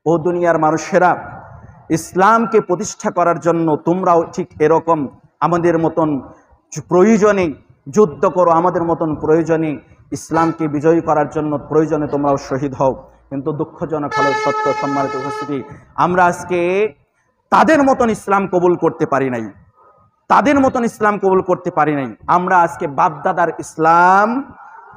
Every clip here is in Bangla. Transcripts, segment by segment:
ও দুনিয়ার মানুষেরা, ইসলামকে প্রতিষ্ঠা করার জন্য তোমরাও ঠিক এরকম আমাদের মতন প্রয়োজনে যুদ্ধ করো, আমাদের মতন প্রয়োজনে ইসলামকে বিজয়ী করার জন্য প্রয়োজনে তোমরাও শহীদ হও। কিন্তু দুঃখজনক হলো সত্য, সম্মানিত উপস্থিতি, আমরা আজকে তাদের মতন ইসলাম কবুল করতে পারি নাই, তাদের মতন ইসলাম কবুল করতে পারি নাই। আমরা আজকে বাপদাদার ইসলাম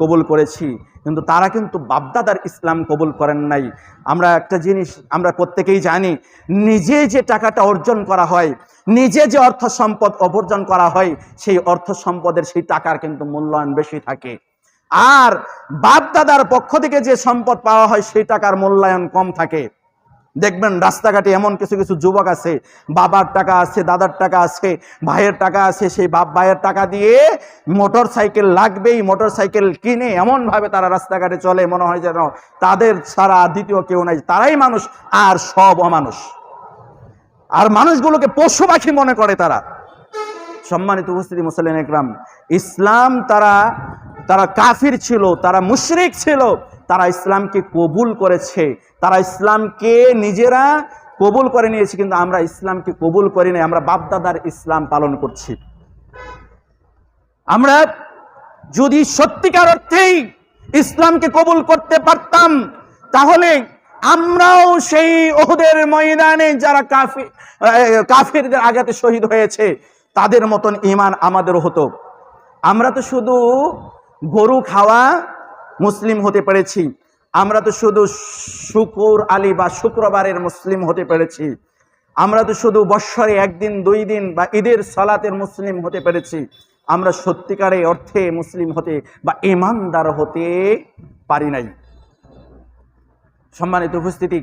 কবুল করেছি, কিন্তু তারা কিন্তু বাপদাদার ইসলাম কবুল করেন নাই। আমরা একটা জিনিস আমরা প্রত্যেকেই জানি, নিজে যে টাকাটা অর্জন করা হয়, নিজে যে অর্থ সম্পদ অর্জন করা হয়, সেই অর্থ সম্পদের সেই টাকার কিন্তু মূল্যায়ন বেশি থাকে। আর বাপদাদার পক্ষ থেকে যে সম্পদ পাওয়া হয় সেই টাকার মূল্যায়ন কম থাকে। দেখবেন রাস্তাঘাটে এমন কিছু কিছু যুবক আছে, বাবার টাকা আছে, দাদার টাকা আছে, ভাইয়ের টাকা আছে, সেই বাপ ভাইয়ের টাকা দিয়ে মোটর সাইকেল লাগবেই, মোটর সাইকেল কিনে এমনভাবে তারা রাস্তাঘাটে চলে, মনে হয় যেন তাদের ছাড়া দ্বিতীয় কেউ নাই, তারাই মানুষ আর সব অমানুষ, আর মানুষগুলোকে পশু পাখি মনে করে তারা। সম্মানিত উপস্থিতি মুসলিম একরাম, ইসলাম তারা কাফির ছিল, তারা মুশরিক ছিল, তারা ইসলামকে কবুল করেছে, তারা ইসলামকে নিজেরা কবুল করে নিয়েছে, কিন্তু আমরা ইসলামকে কবুল করি নাই, আমরা বাপদাদার ইসলাম পালন করছি। আমরা যদি সত্যিকার অর্থেই ইসলামকে কবুল করতে পারতাম, তাহলে আমরাও সেই ওহুদের ময়দানে যারা কাফিরদের আঘাতে শহীদ হয়েছে তাদের মতন ঈমান আমাদেরও হতো। আমরা তো শুধু গরু খাওয়া মুসলিম হতে পেরেছি, আমরা তো শুধু শুকুর আলী বা শুক্রবারের মুসলিম হতে পেরেছি, আমরা তো শুধু বৎসরে একদিন দুই দিন বা ঈদের সালাতের মুসলিম হতে পেরেছি। আমরা সত্যিকারে অর্থে মুসলিম হতে বা ঈমানদার হতে পারি নাই। সম্মানিত উপস্থিতি,